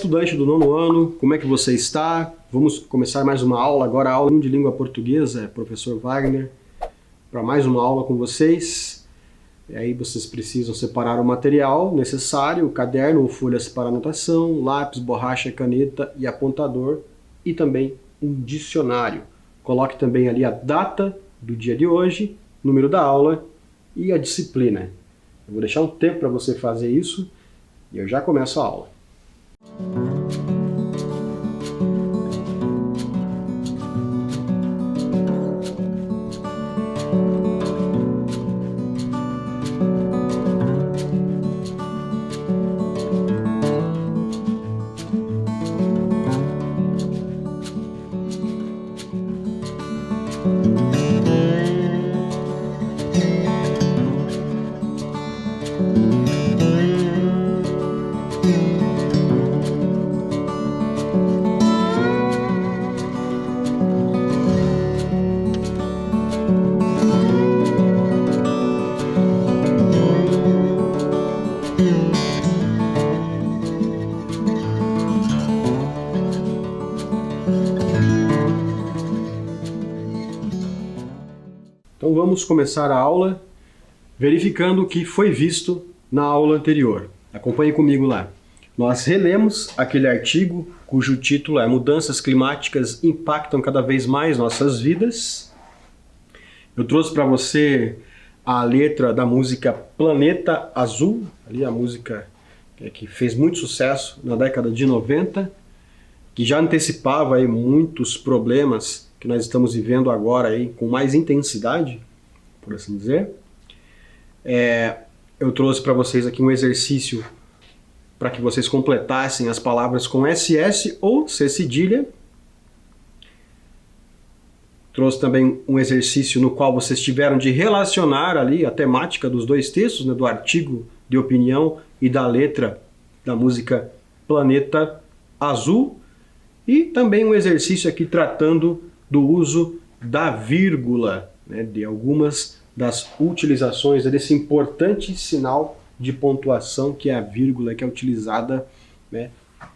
estudante do 9º ano, como é que você está? Vamos começar mais uma aula, agora a aula de língua portuguesa, professor Wagner, para mais uma aula com vocês. E aí vocês precisam separar o material necessário, o caderno ou folhas para anotação, lápis, borracha, caneta e apontador, e também um dicionário. Coloque também ali a data do dia de hoje, número da aula e a disciplina. Eu vou deixar um tempo para você fazer isso e eu já começo a aula. Então vamos começar a aula verificando o que foi visto na aula anterior. Acompanhe comigo lá. Nós relemos aquele artigo cujo título é Mudanças climáticas impactam cada vez mais nossas vidas. Eu trouxe para você a letra da música Planeta Azul, ali a música que fez muito sucesso na década de 90, que já antecipava aí muitos problemas que nós estamos vivendo agora aí com mais intensidade, por assim dizer. Eu trouxe para vocês aqui um exercício para que vocês completassem as palavras com SS ou C cedilha. Trouxe também um exercício no qual vocês tiveram de relacionar ali a temática dos dois textos, né, do artigo de opinião e da letra da música Planeta Azul. E também um exercício aqui tratando do uso da vírgula, né, de algumas das utilizações desse importante sinal de pontuação que é a vírgula, que é utilizada, né,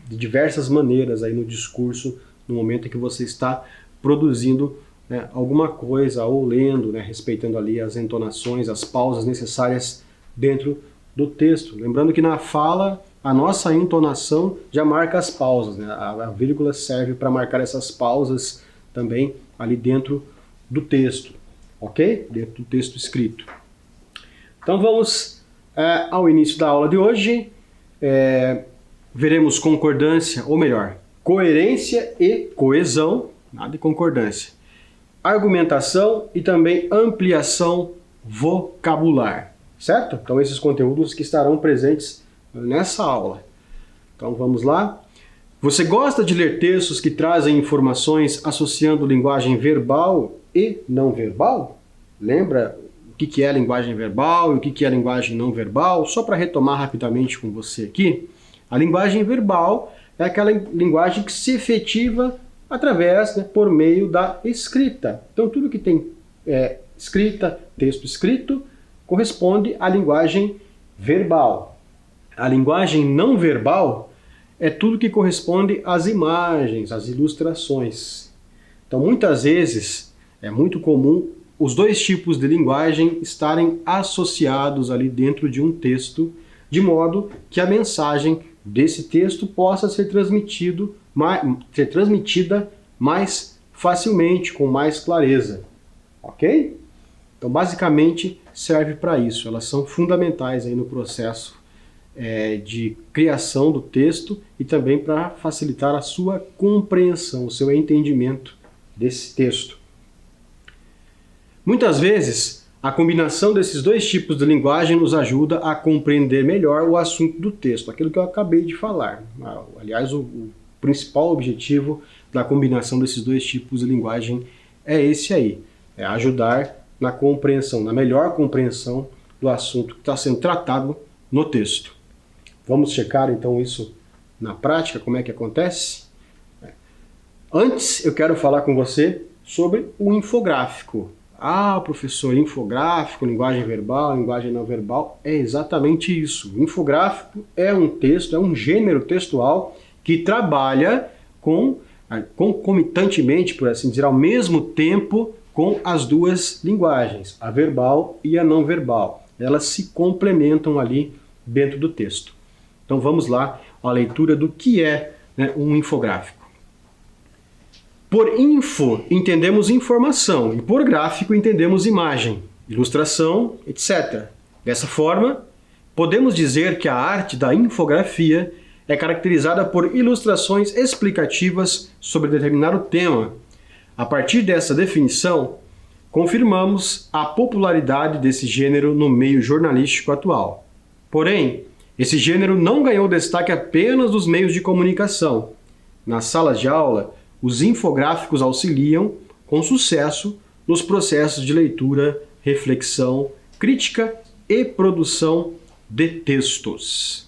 de diversas maneiras aí no discurso, no momento em que você está produzindo, né, alguma coisa ou lendo, né, respeitando ali as entonações, as pausas necessárias dentro do texto. Lembrando que na fala a nossa entonação já marca as pausas, né? A vírgula serve para marcar essas pausas também ali dentro do texto, ok? Dentro do texto escrito. Então vamos ao início da aula de hoje. Veremos concordância, ou melhor, coerência e coesão, nada de concordância. Argumentação e também ampliação vocabular, certo? Então esses conteúdos que estarão presentes nessa aula. Então vamos lá. Você gosta de ler textos que trazem informações associando linguagem verbal e não verbal? Lembra o que é a linguagem verbal e o que é a linguagem não verbal? Só para retomar rapidamente com você aqui, a linguagem verbal é aquela linguagem que se efetiva através, né, por meio da escrita. Então tudo que tem escrita, texto escrito, corresponde à linguagem verbal. A linguagem não verbal é tudo que corresponde às imagens, às ilustrações. Então, muitas vezes, é muito comum os dois tipos de linguagem estarem associados ali dentro de um texto, de modo que a mensagem desse texto possa ser transmitida mais facilmente, com mais clareza. Ok? Então, basicamente, serve para isso. Elas são fundamentais aí no processo de criação do texto e também para facilitar a sua compreensão, o seu entendimento desse texto. Muitas vezes, a combinação desses dois tipos de linguagem nos ajuda a compreender melhor o assunto do texto, aquilo que eu acabei de falar. Aliás, o principal objetivo da combinação desses dois tipos de linguagem é esse aí, é ajudar na compreensão, na melhor compreensão do assunto que está sendo tratado no texto. Vamos checar então isso na prática, como é que acontece? Antes eu quero falar com você sobre o infográfico. Ah, professor, infográfico, linguagem verbal, linguagem não verbal, é exatamente isso. O infográfico é um texto, é um gênero textual que trabalha concomitantemente, por assim dizer, ao mesmo tempo com as duas linguagens, a verbal e a não verbal. Elas se complementam ali dentro do texto. Então vamos lá à leitura do que é, né, um infográfico. Por info entendemos informação e por gráfico entendemos imagem, ilustração, etc. Dessa forma, podemos dizer que a arte da infografia é caracterizada por ilustrações explicativas sobre determinado tema. A partir dessa definição, confirmamos a popularidade desse gênero no meio jornalístico atual. Porém, esse gênero não ganhou destaque apenas nos meios de comunicação. Nas salas de aula, os infográficos auxiliam, com sucesso, nos processos de leitura, reflexão, crítica e produção de textos.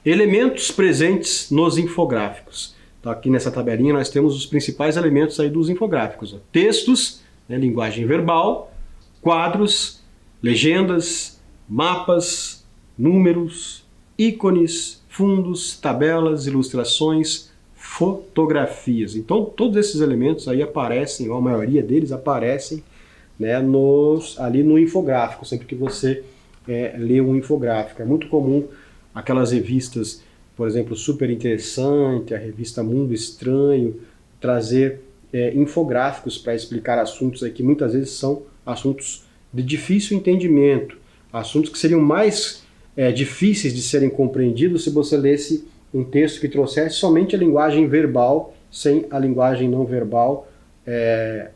Elementos presentes nos infográficos. Então, aqui nessa tabelinha nós temos os principais elementos aí dos infográficos. Textos, né, linguagem verbal, quadros, legendas, mapas, números, ícones, fundos, tabelas, ilustrações, fotografias. Então, todos esses elementos aí aparecem, ou a maioria deles aparecem, né, ali no infográfico, sempre que você lê um infográfico. É muito comum aquelas revistas, por exemplo, Super Interessante, a revista Mundo Estranho, trazer infográficos para explicar assuntos aí que muitas vezes são assuntos de difícil entendimento, assuntos que seriam mais difíceis de serem compreendidos se você lesse um texto que trouxesse somente a linguagem verbal, sem a linguagem não verbal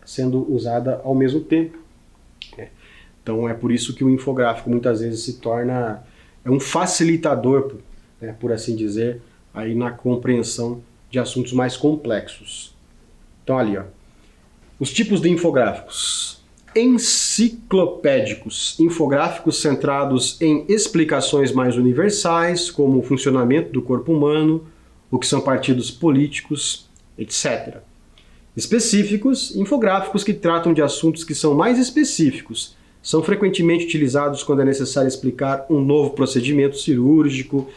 sendo usada ao mesmo tempo. Então é por isso que o infográfico muitas vezes se torna um facilitador, né, por assim dizer, aí na compreensão de assuntos mais complexos. Então ali, ó, os tipos de infográficos. Enciclopédicos, infográficos centrados em explicações mais universais, como o funcionamento do corpo humano, o que são partidos políticos, etc. Específicos, infográficos que tratam de assuntos que são mais específicos, são frequentemente utilizados quando é necessário explicar um novo procedimento cirúrgico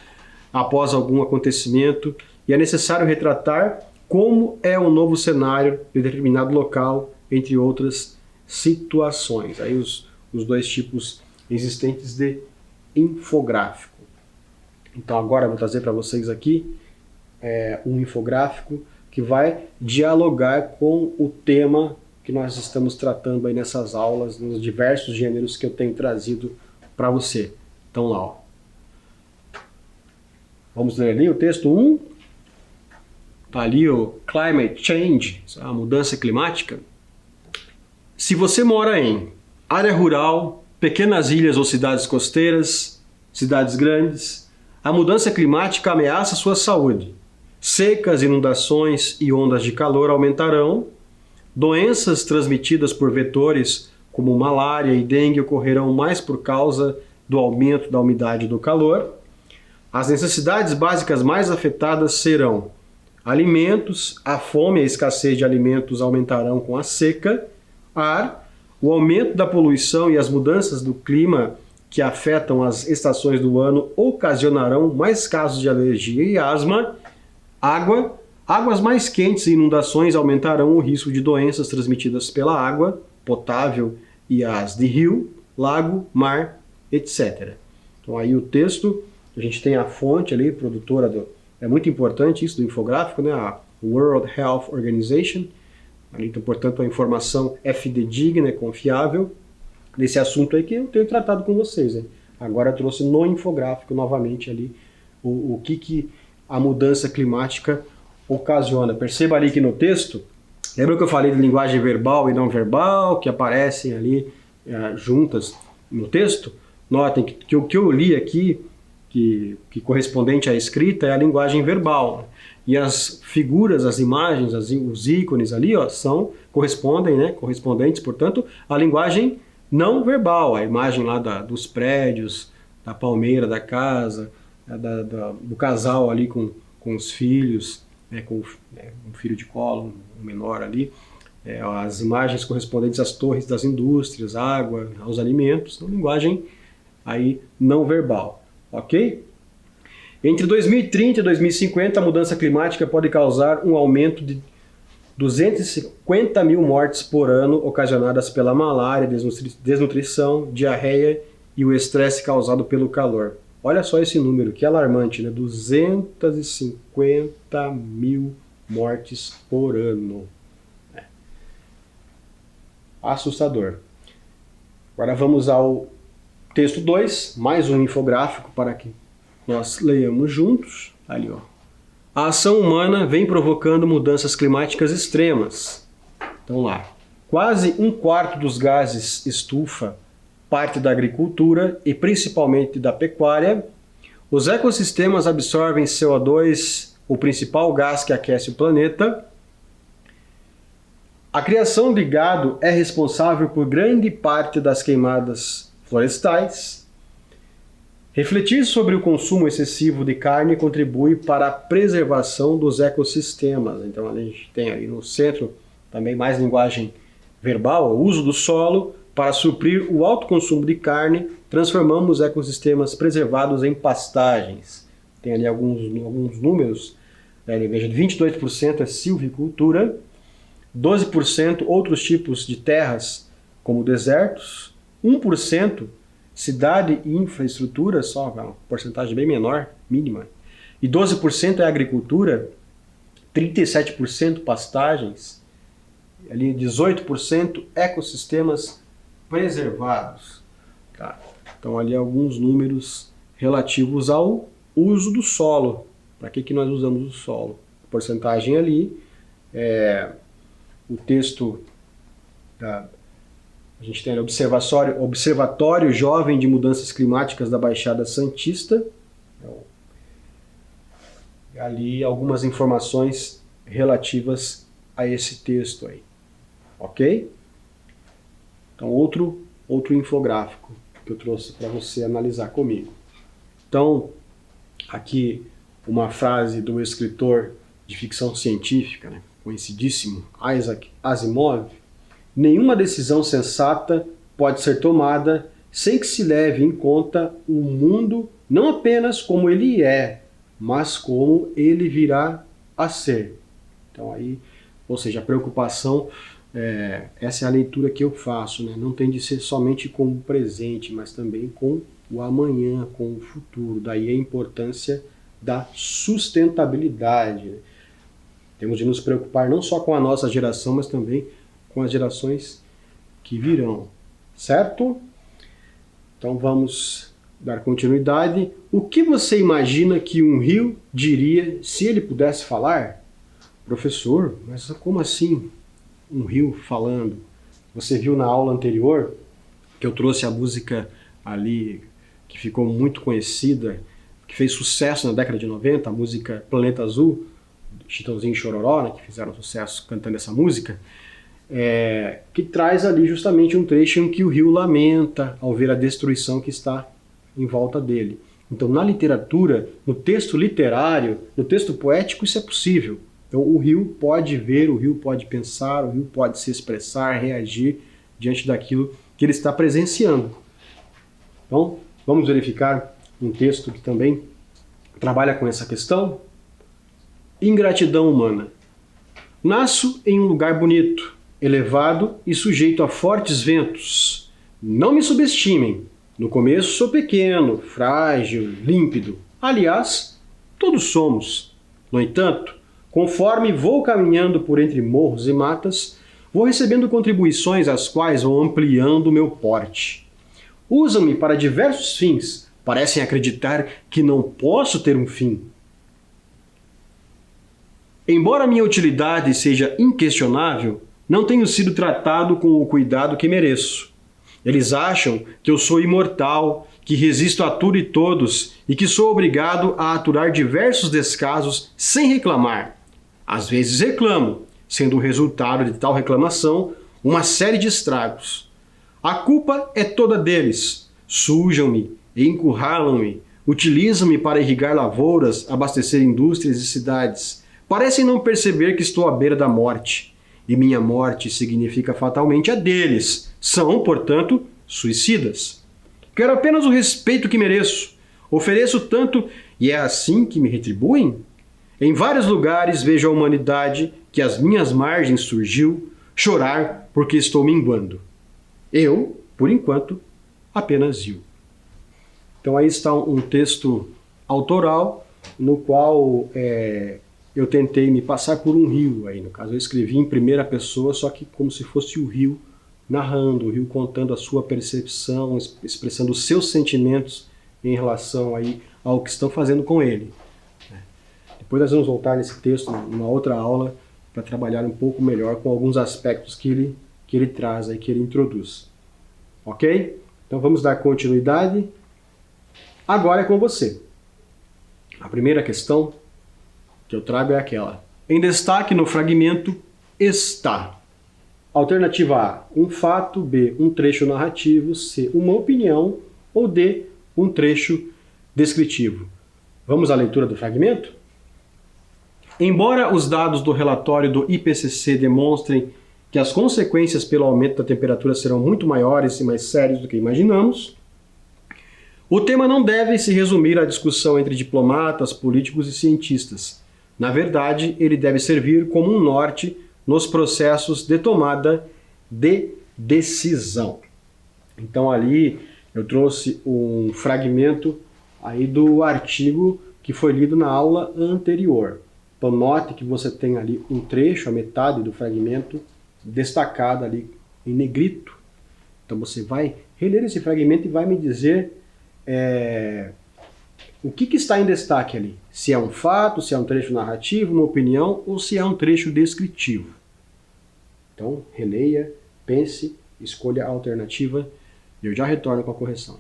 após algum acontecimento e é necessário retratar como é o novo cenário de determinado local, entre outras situações. Aí os dois tipos existentes de infográfico. Então agora eu vou trazer para vocês aqui um infográfico que vai dialogar com o tema que nós estamos tratando aí nessas aulas, nos diversos gêneros que eu tenho trazido para você. Então lá, ó. Vamos ler ali o texto 1. Está ali o Climate Change, a mudança climática. Se você mora em área rural, pequenas ilhas ou cidades costeiras, cidades grandes, a mudança climática ameaça sua saúde. Secas, inundações e ondas de calor aumentarão. Doenças transmitidas por vetores como malária e dengue ocorrerão mais por causa do aumento da umidade e do calor. As necessidades básicas mais afetadas serão alimentos, a fome e a escassez de alimentos aumentarão com a seca, ar, o aumento da poluição e as mudanças do clima que afetam as estações do ano ocasionarão mais casos de alergia e asma, água, águas mais quentes e inundações aumentarão o risco de doenças transmitidas pela água potável e as de rio, lago, mar, etc. Então aí o texto, a gente tem a fonte ali, produtora é muito importante isso do infográfico, né? A World Health Organization. Então, portanto, a informação é fidedigna, é confiável desse assunto aí que eu tenho tratado com vocês. Hein? Agora eu trouxe no infográfico novamente ali o que a mudança climática ocasiona. Perceba ali que no texto, lembra que eu falei de linguagem verbal e não verbal, que aparecem ali juntas no texto? Notem que o que eu li aqui, que correspondente à escrita, é a linguagem verbal. E as figuras, as imagens, os ícones ali, ó, correspondem, né, correspondentes, portanto, à linguagem não verbal. A imagem lá dos prédios, da palmeira, da casa, do casal ali com os filhos, com um filho de colo, um menor ali. As imagens correspondentes às torres das indústrias, água, aos alimentos, então linguagem aí não verbal, ok? Entre 2030 e 2050, a mudança climática pode causar um aumento de 250 mil mortes por ano ocasionadas pela malária, desnutrição, diarreia e o estresse causado pelo calor. Olha só esse número, que alarmante, né? 250 mil mortes por ano. Assustador. Agora vamos ao texto 2, mais um infográfico para que nós leiamos juntos. Ali, ó. A ação humana vem provocando mudanças climáticas extremas. Então lá, quase 1/4 dos gases estufa parte da agricultura e principalmente da pecuária. Os ecossistemas absorvem CO2, o principal gás que aquece o planeta. A criação de gado é responsável por grande parte das queimadas florestais. Refletir sobre o consumo excessivo de carne contribui para a preservação dos ecossistemas. Então a gente tem ali no centro também mais linguagem verbal, o uso do solo para suprir o alto consumo de carne, transformamos ecossistemas preservados em pastagens. Tem ali alguns números, veja, 22% é silvicultura, 12% outros tipos de terras, como desertos, 1% cidade e infraestrutura, só uma porcentagem bem menor, mínima, e 12% é agricultura, 37% pastagens, ali 18% ecossistemas preservados. Tá? Então ali alguns números relativos ao uso do solo. Para que nós usamos o solo? A porcentagem ali, o texto a gente tem Observatório Jovem de Mudanças Climáticas da Baixada Santista. Então, ali algumas informações relativas a esse texto aí. Ok? Então outro infográfico que eu trouxe para você analisar comigo. Então, aqui uma frase do escritor de ficção científica, né, conhecidíssimo, Isaac Asimov: nenhuma decisão sensata pode ser tomada sem que se leve em conta o mundo não apenas como ele é, mas como ele virá a ser. Então aí, ou seja, a preocupação, essa é a leitura que eu faço, né? Não tem de ser somente com o presente, mas também com o amanhã, com o futuro. Daí a importância da sustentabilidade, né? Temos de nos preocupar não só com a nossa geração, mas também com as gerações que virão, certo? Então vamos dar continuidade. O que você imagina que um rio diria se ele pudesse falar? Professor, mas como assim um rio falando? Você viu na aula anterior que eu trouxe a música ali que ficou muito conhecida, que fez sucesso na década de 90, a música Planeta Azul, Chitãozinho e Chororó, né, que fizeram sucesso cantando essa música, que traz ali justamente um trecho em que o rio lamenta ao ver a destruição que está em volta dele. Então, na literatura, no texto literário, no texto poético, isso é possível. Então, o rio pode ver, o rio pode pensar, o rio pode se expressar, reagir diante daquilo que ele está presenciando. Então, vamos verificar um texto que também trabalha com essa questão. Ingratidão humana. Nasço em um lugar bonito, elevado e sujeito a fortes ventos. Não me subestimem. No começo sou pequeno, frágil, límpido. Aliás, todos somos. No entanto, conforme vou caminhando por entre morros e matas, vou recebendo contribuições as quais vão ampliando o meu porte. Usam-me para diversos fins. Parecem acreditar que não posso ter um fim. Embora minha utilidade seja inquestionável, não tenho sido tratado com o cuidado que mereço. Eles acham que eu sou imortal, que resisto a tudo e todos e que sou obrigado a aturar diversos descasos sem reclamar. Às vezes reclamo, sendo o resultado de tal reclamação uma série de estragos. A culpa é toda deles. Sujam-me, encurralam-me, utilizam-me para irrigar lavouras, abastecer indústrias e cidades. Parecem não perceber que estou à beira da morte. E minha morte significa fatalmente a deles. São, portanto, suicidas. Quero apenas o respeito que mereço. Ofereço tanto e é assim que me retribuem? Em vários lugares vejo a humanidade que às minhas margens surgiu chorar porque estou minguando. Eu, por enquanto, apenas rio. Então aí está um texto autoral no qual eu tentei me passar por um rio. Aí, no caso, eu escrevi em primeira pessoa, só que como se fosse o rio narrando, o rio contando a sua percepção, expressando os seus sentimentos em relação aí ao que estão fazendo com ele. Depois nós vamos voltar nesse texto numa outra aula para trabalhar um pouco melhor com alguns aspectos que ele traz aí, que ele introduz. Ok? Então vamos dar continuidade. Agora é com você. A primeira questão que eu trago é aquela. Em destaque no fragmento está. Alternativa A, um fato, B, um trecho narrativo, C, uma opinião, ou D, um trecho descritivo. Vamos à leitura do fragmento? Embora os dados do relatório do IPCC demonstrem que as consequências pelo aumento da temperatura serão muito maiores e mais sérias do que imaginamos, o tema não deve se resumir à discussão entre diplomatas, políticos e cientistas. Na verdade, ele deve servir como um norte nos processos de tomada de decisão. Então ali eu trouxe um fragmento aí do artigo que foi lido na aula anterior. Então note que você tem ali um trecho, a metade do fragmento, destacado ali em negrito. Então você vai reler esse fragmento e vai me dizer o que está em destaque ali. Se é um fato, se é um trecho narrativo, uma opinião, ou se é um trecho descritivo. Então, releia, pense, escolha a alternativa e eu já retorno com a correção.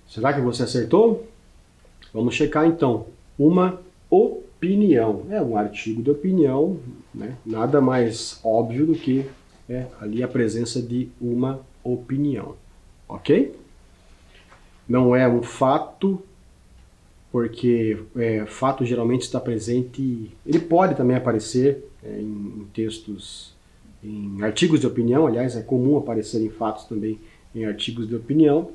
Será que você acertou? Vamos checar então. Uma opinião. É um artigo de opinião, né? Nada mais óbvio do que ali a presença de uma opinião. Ok? Não é um fato, porque fato geralmente está presente, ele pode também aparecer em textos, em artigos de opinião, aliás, é comum aparecer em fatos também em artigos de opinião,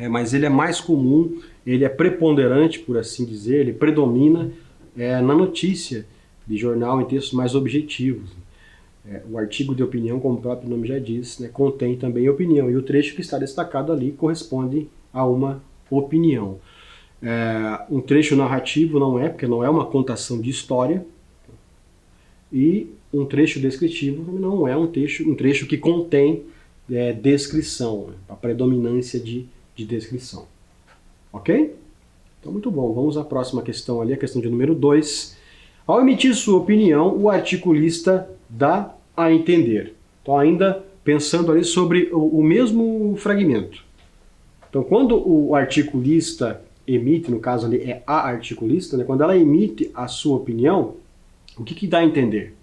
mas ele é mais comum, ele é preponderante, por assim dizer, ele predomina na notícia de jornal em textos mais objetivos. O artigo de opinião, como o próprio nome já diz, né, contém também opinião, e o trecho que está destacado ali corresponde a uma opinião. Um trecho narrativo não é, porque não é uma contação de história, e um trecho descritivo não é um trecho que contém descrição, a predominância de descrição. Ok? Então, muito bom. Vamos à próxima questão ali, a questão de número 2. Ao emitir sua opinião, o articulista dá a entender. Então, ainda pensando ali sobre o mesmo fragmento. Então, quando o articulista emite, no caso ali é a articulista, né, quando ela emite a sua opinião, o que dá a entender?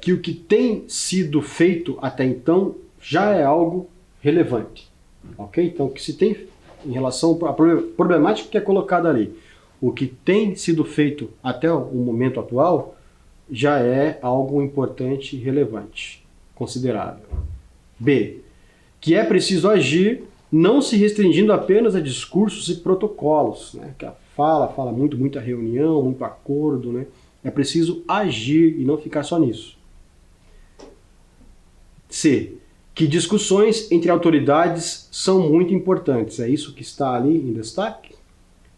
Que o que tem sido feito até então já é algo relevante. Ok? Então, o que se tem em relação à problemática que é colocada ali, o que tem sido feito até o momento atual já é algo importante e relevante, considerável. B, que é preciso agir não se restringindo apenas a discursos e protocolos, né? Que a fala muito, muita reunião, muito acordo, né? É preciso agir e não ficar só nisso. C, que discussões entre autoridades são muito importantes. É isso que está ali em destaque?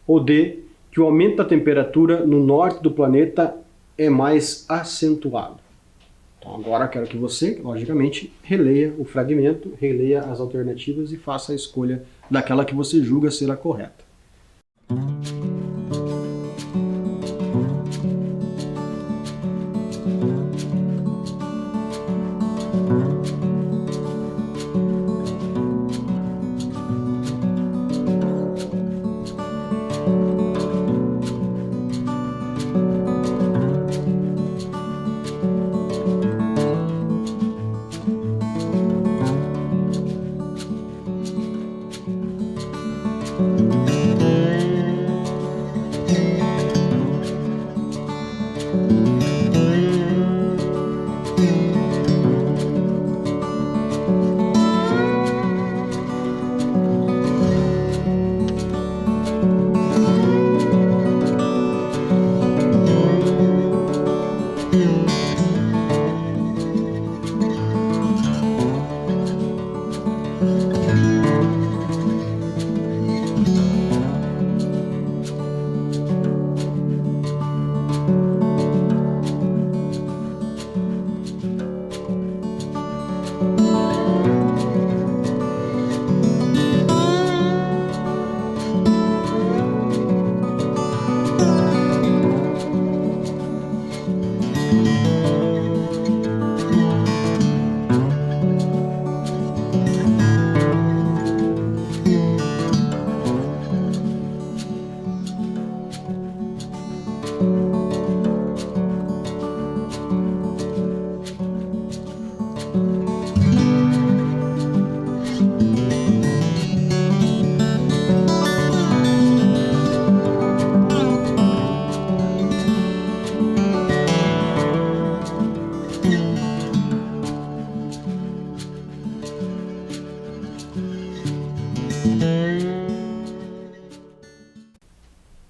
Ou D, que o aumento da temperatura no norte do planeta é mais acentuado. Então agora quero que você, logicamente, releia o fragmento, releia as alternativas e faça a escolha daquela que você julga ser a correta.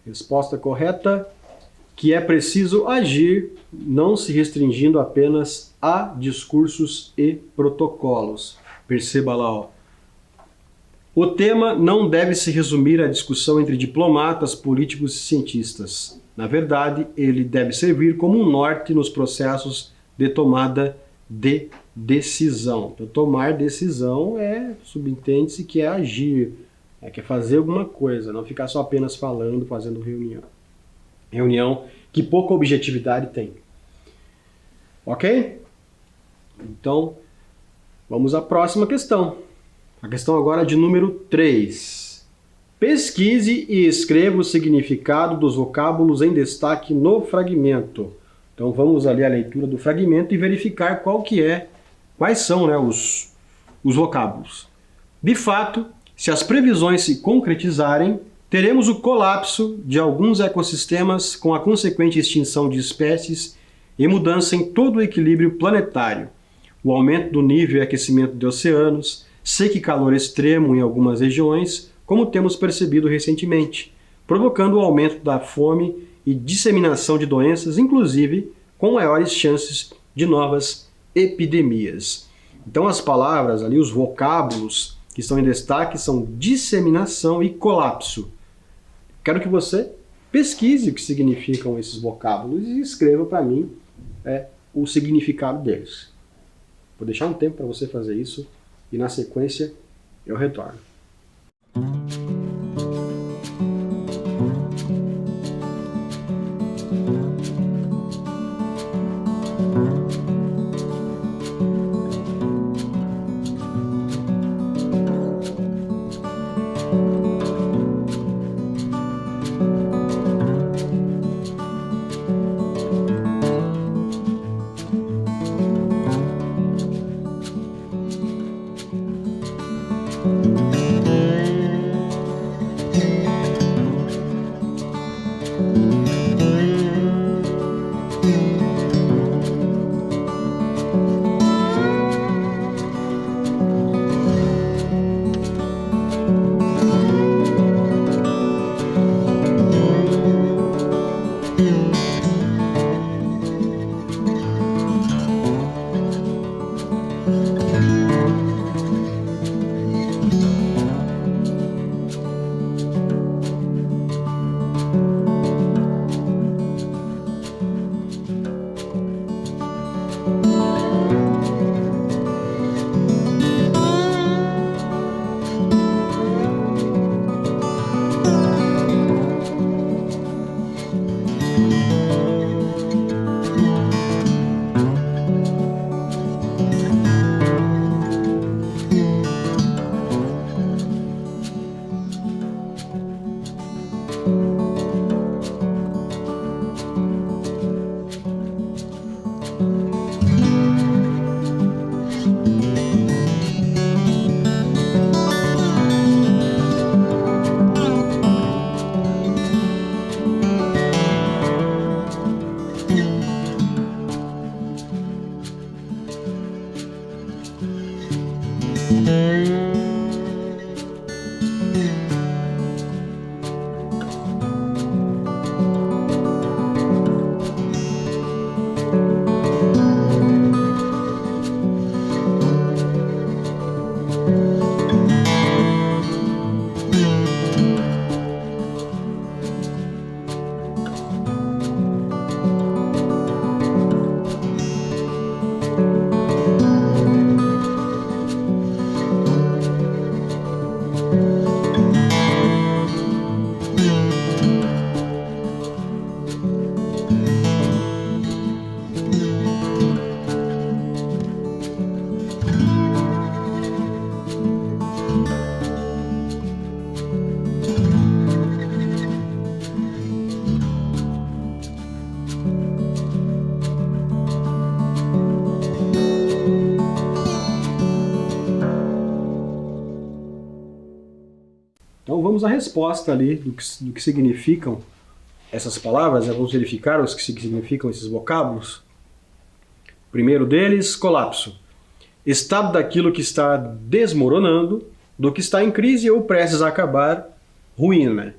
Resposta correta, que é preciso agir, não se restringindo apenas a discursos e protocolos. Perceba lá, ó. O tema não deve se resumir à discussão entre diplomatas, políticos e cientistas. Na verdade, ele deve servir como um norte nos processos de tomada de decisão. Então, tomar decisão subentende-se que é agir, que é fazer alguma coisa, não ficar só apenas falando, fazendo reunião. Reunião que pouca objetividade tem. Ok? Então, vamos à próxima questão. A questão agora é de número 3. Pesquise e escreva o significado dos vocábulos em destaque no fragmento. Então vamos ali à leitura do fragmento e verificar quais são, né, os vocábulos. De fato, se as previsões se concretizarem, teremos o colapso de alguns ecossistemas com a consequente extinção de espécies e mudança em todo o equilíbrio planetário, o aumento do nível e aquecimento de oceanos, seca e calor extremo em algumas regiões, como temos percebido recentemente, provocando o aumento da fome e disseminação de doenças, inclusive com maiores chances de novas epidemias. Então as palavras ali, os vocábulos que estão em destaque são disseminação e colapso. Quero que você pesquise o que significam esses vocábulos e escreva para mim o significado deles. Vou deixar um tempo para você fazer isso e na sequência eu retorno. Então vamos à resposta ali do que significam essas palavras, vamos verificar os que significam esses vocábulos. O primeiro deles, colapso. Estado daquilo que está desmoronando, do que está em crise ou prestes a acabar, ruína.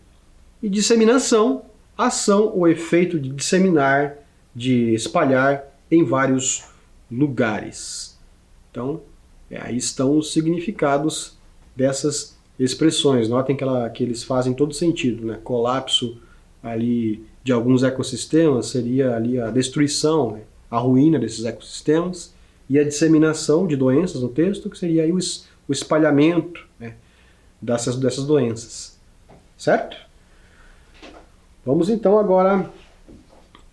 E disseminação, ação ou efeito de disseminar, de espalhar em vários lugares. Então, aí estão os significados dessas expressões. Notem que eles fazem todo sentido, né? Colapso ali de alguns ecossistemas seria ali a destruição, né? A ruína desses ecossistemas, e a disseminação de doenças no texto, que seria aí o espalhamento, né, dessas doenças. Certo? Vamos então agora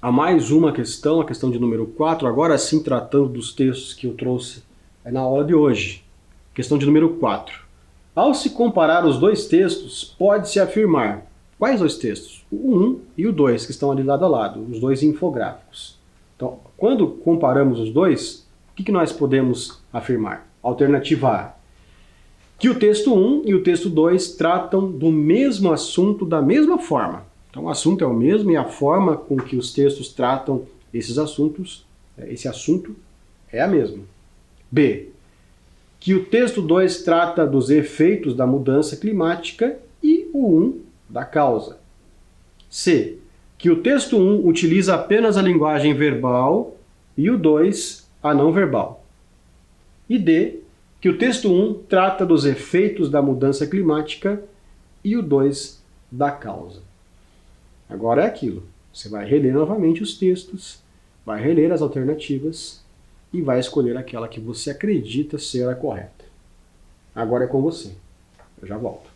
a mais uma questão, a questão de número 4, agora sim tratando dos textos que eu trouxe na aula de hoje. Questão de número 4. Ao se comparar os dois textos, pode-se afirmar. Quais dois textos? O 1 e o 2, que estão ali lado a lado, os dois infográficos. Então, quando comparamos os dois, o que nós podemos afirmar? Alternativa A. Que o texto 1 e o texto 2 tratam do mesmo assunto da mesma forma. Então, o assunto é o mesmo e a forma com que os textos tratam esses assuntos, esse assunto é a mesma. B. Que o texto 2 trata dos efeitos da mudança climática e o 1 da causa. C. Que o texto 1 utiliza apenas a linguagem verbal e o 2 a não verbal. E D. Que o texto 1 trata dos efeitos da mudança climática e o 2 da causa. Agora é aquilo. Você vai reler novamente os textos, vai reler as alternativas e vai escolher aquela que você acredita ser a correta. Agora é com você. Eu já volto.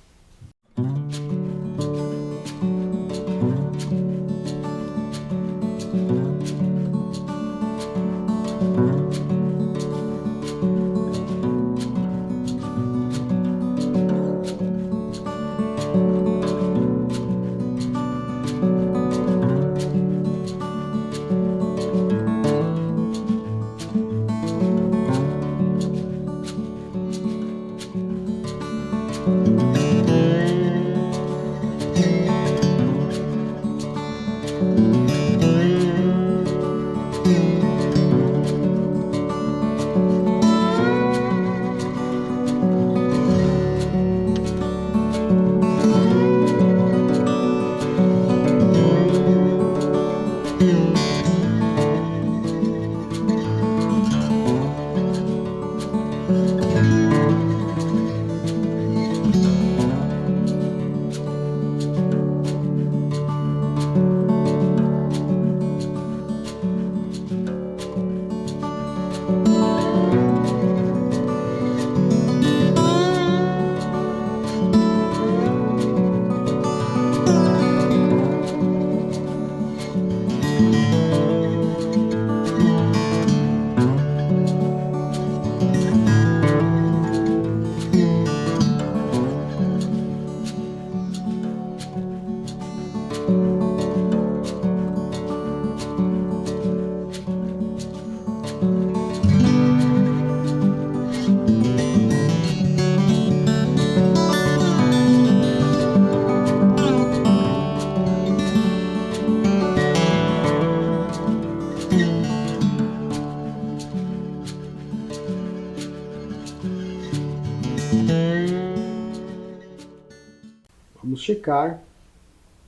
Vamos checar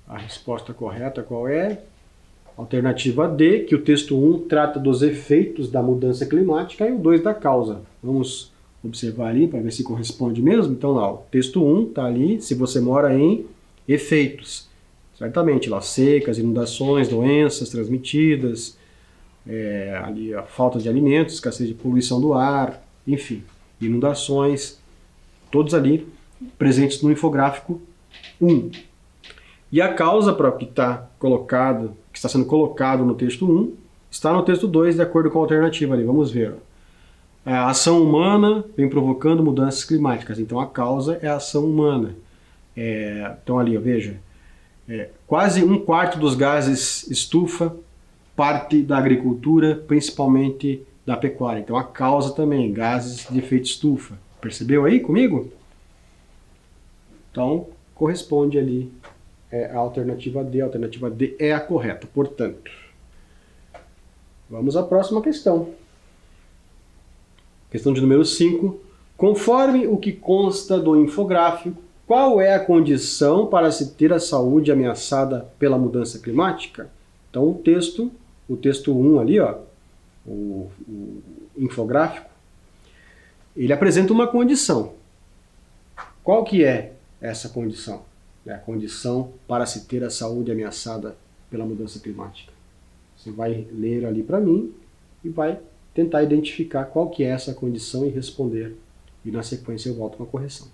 a resposta correta, qual é? Alternativa D, que o texto 1 trata dos efeitos da mudança climática, e o 2 da causa. Vamos observar ali para ver se corresponde mesmo. Então lá, o texto 1 está ali, se você mora em efeitos. Certamente lá, secas, inundações, doenças transmitidas, ali a falta de alimentos, escassez de poluição do ar, enfim, inundações, todos ali presentes no infográfico 1. E a causa para o que está colocado, que está sendo colocado no texto 1, está no texto 2, de acordo com a alternativa ali. Vamos ver. A ação humana vem provocando mudanças climáticas. Então a causa é a ação humana. Então ali, veja, quase 1/4 dos gases estufa parte da agricultura, principalmente da pecuária. Então a causa também, gases de efeito estufa. Percebeu aí comigo? Então corresponde ali a alternativa D. A alternativa D é a correta, portanto. Vamos à próxima questão. Questão de número 5. Conforme o que consta do infográfico, qual é a condição para se ter a saúde ameaçada pela mudança climática? Então o texto 1 ali, ó, o infográfico, ele apresenta uma condição. Qual que é essa condição? É a condição para se ter a saúde ameaçada pela mudança climática. Você vai ler ali para mim e vai tentar identificar qual que é essa condição e responder. E na sequência eu volto com a correção.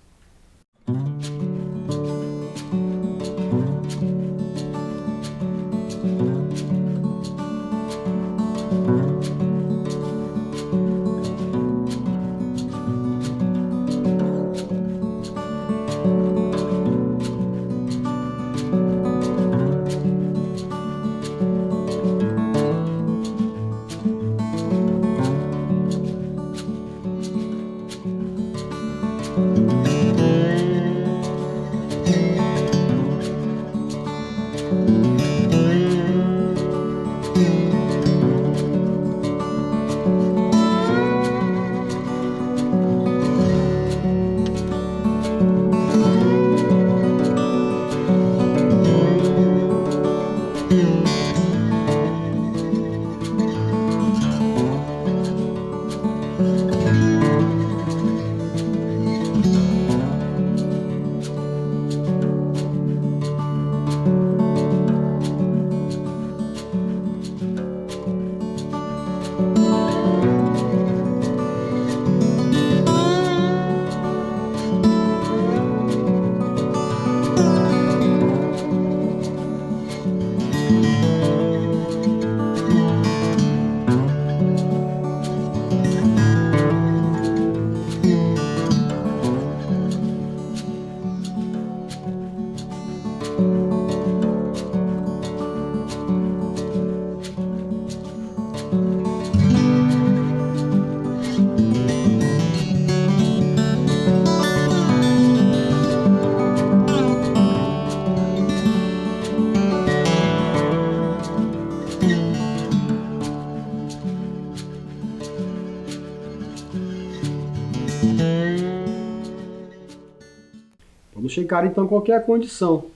Vamos checar então qual que é a condição.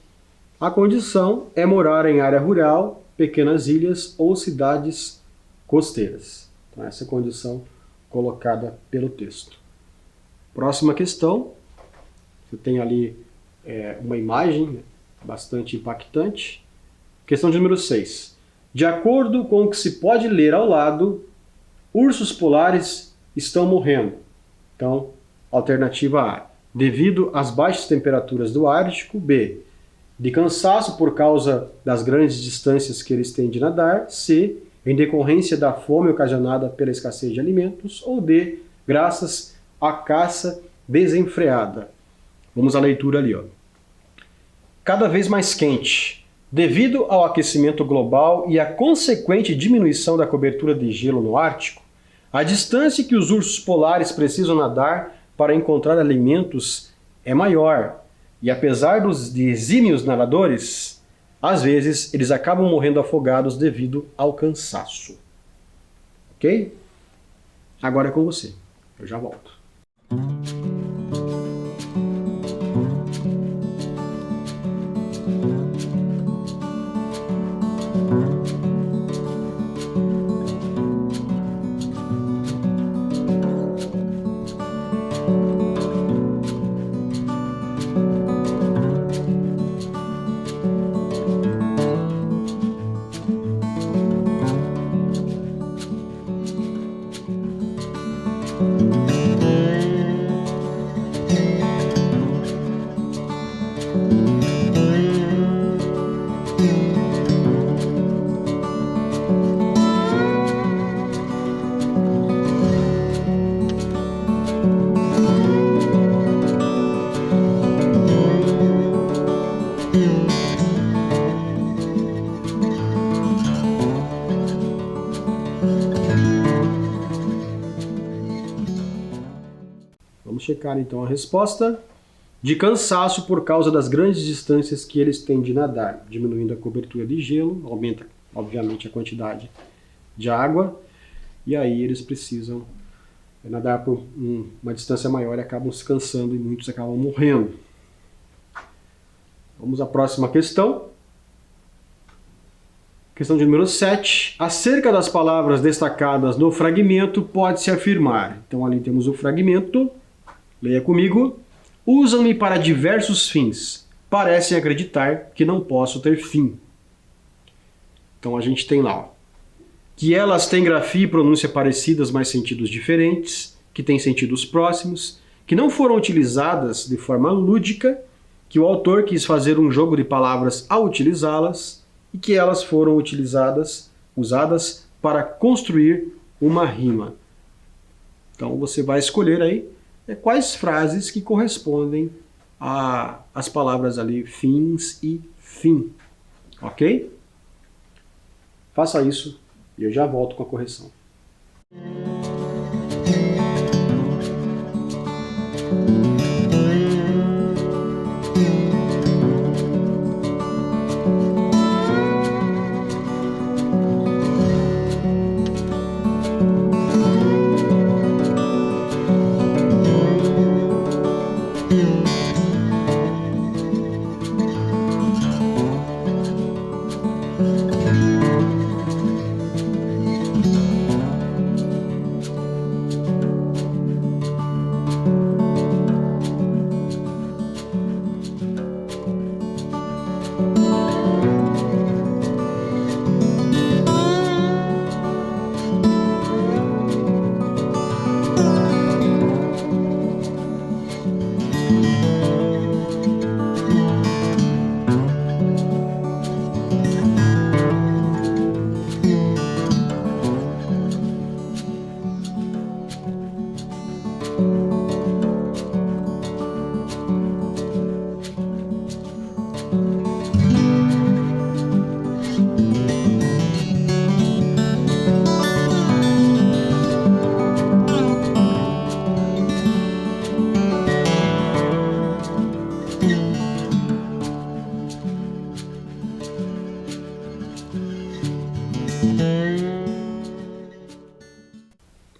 A condição é morar em área rural, pequenas ilhas ou cidades costeiras. Então essa é a condição colocada pelo texto. Próxima questão. Você tem ali uma imagem bastante impactante. Questão de número 6. De acordo com o que se pode ler ao lado, ursos polares estão morrendo. Então, alternativa A. Devido às baixas temperaturas do Ártico. B. De cansaço por causa das grandes distâncias que eles têm de nadar. C. Em decorrência da fome ocasionada pela escassez de alimentos. Ou D. Graças à caça desenfreada. Vamos à leitura ali, ó. Cada vez mais quente. Devido ao aquecimento global e à consequente diminuição da cobertura de gelo no Ártico, a distância que os ursos polares precisam nadar para encontrar alimentos é maior. E apesar dos exímios nadadores, às vezes eles acabam morrendo afogados devido ao cansaço. Ok? Agora é com você. Eu já volto. Vamos checar então a resposta. De cansaço por causa das grandes distâncias que eles têm de nadar, diminuindo a cobertura de gelo, aumenta obviamente a quantidade de água, e aí eles precisam nadar por uma distância maior e acabam se cansando e muitos acabam morrendo. Vamos à próxima questão. Questão de número 7. Acerca das palavras destacadas no fragmento, pode-se afirmar. Então ali temos o fragmento. Leia comigo. Usam-me para diversos fins. Parecem acreditar que não posso ter fim. Então a gente tem lá, ó, que elas têm grafia e pronúncia parecidas, mas sentidos diferentes, que têm sentidos próximos, que não foram utilizadas de forma lúdica, que o autor quis fazer um jogo de palavras ao utilizá-las, e que elas foram usadas para construir uma rima. Então você vai escolher aí quais frases que correspondem às palavras ali fins e fim. Ok? Faça isso e eu já volto com a correção.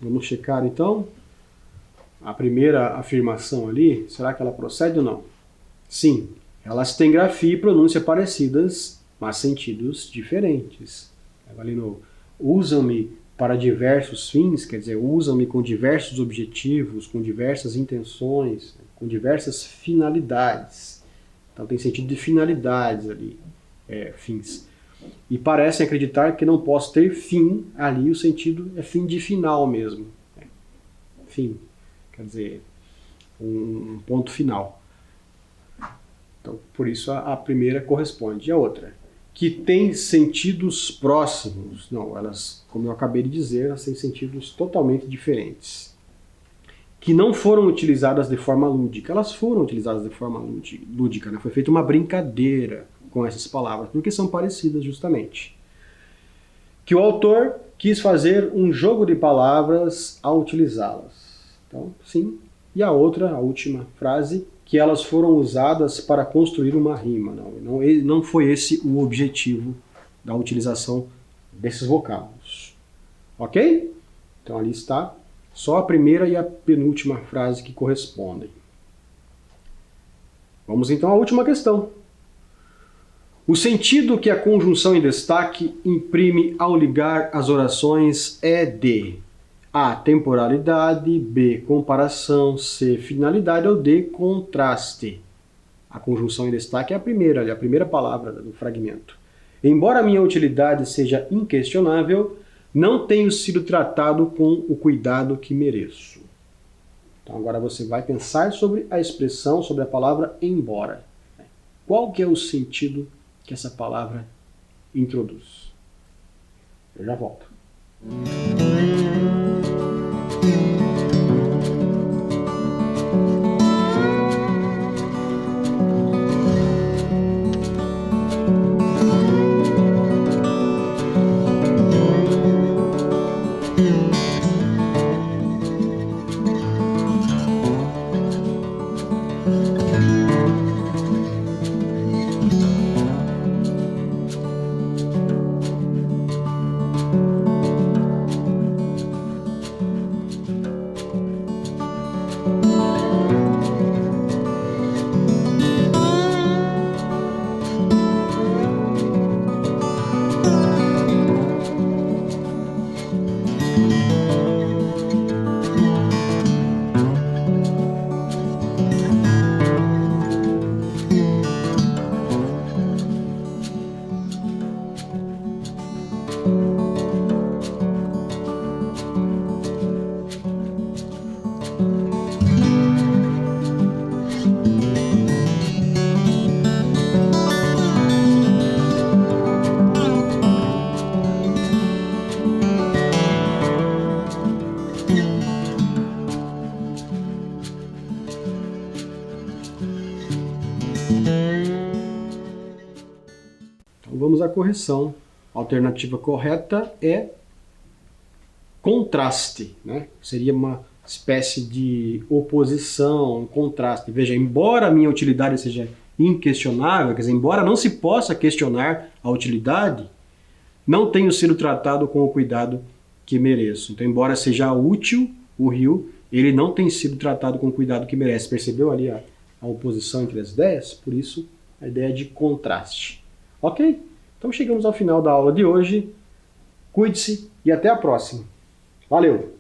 Vamos checar então a primeira afirmação ali, será que ela procede ou não? Sim, elas têm grafia e pronúncia parecidas, mas sentidos diferentes. Ali no usam-me para diversos fins, quer dizer, usam-me com diversos objetivos, com diversas intenções, com diversas finalidades. Então tem sentido de finalidades ali, fins. E parecem acreditar que não posso ter fim, ali o sentido é fim de final mesmo. Fim, quer dizer, um ponto final. Então, por isso a primeira corresponde. E a outra? Que tem sentidos próximos. Não, elas, como eu acabei de dizer, elas têm sentidos totalmente diferentes. Que não foram utilizadas de forma lúdica. Elas foram utilizadas de forma lúdica, né? Foi feita uma brincadeira com essas palavras, porque são parecidas justamente. Que o autor quis fazer um jogo de palavras ao utilizá-las. Então, sim. E a outra, a última frase, que elas foram usadas para construir uma rima. Não foi esse o objetivo da utilização desses vocábulos. Ok? Então ali está só a primeira e a penúltima frase que correspondem. Vamos então à última questão. O sentido que a conjunção em destaque imprime ao ligar as orações é de A. Temporalidade, B. Comparação, C. Finalidade ou D. Contraste. A conjunção em destaque é a primeira palavra do fragmento. Embora a minha utilidade seja inquestionável, não tenho sido tratado com o cuidado que mereço. Então agora você vai pensar sobre a expressão, sobre a palavra embora. Qual que é o sentido que essa palavra introduz? Eu já volto. Então vamos à correção. A alternativa correta é contraste, né? Seria uma espécie de oposição, um contraste. Veja, embora a minha utilidade seja inquestionável, quer dizer, embora não se possa questionar a utilidade, não tenho sido tratado com o cuidado que mereço. Então, embora seja útil o rio, ele não tem sido tratado com o cuidado que merece. Percebeu ali a oposição entre as ideias? Por isso, a ideia de contraste. Ok? Então chegamos ao final da aula de hoje. Cuide-se e até a próxima. Valeu!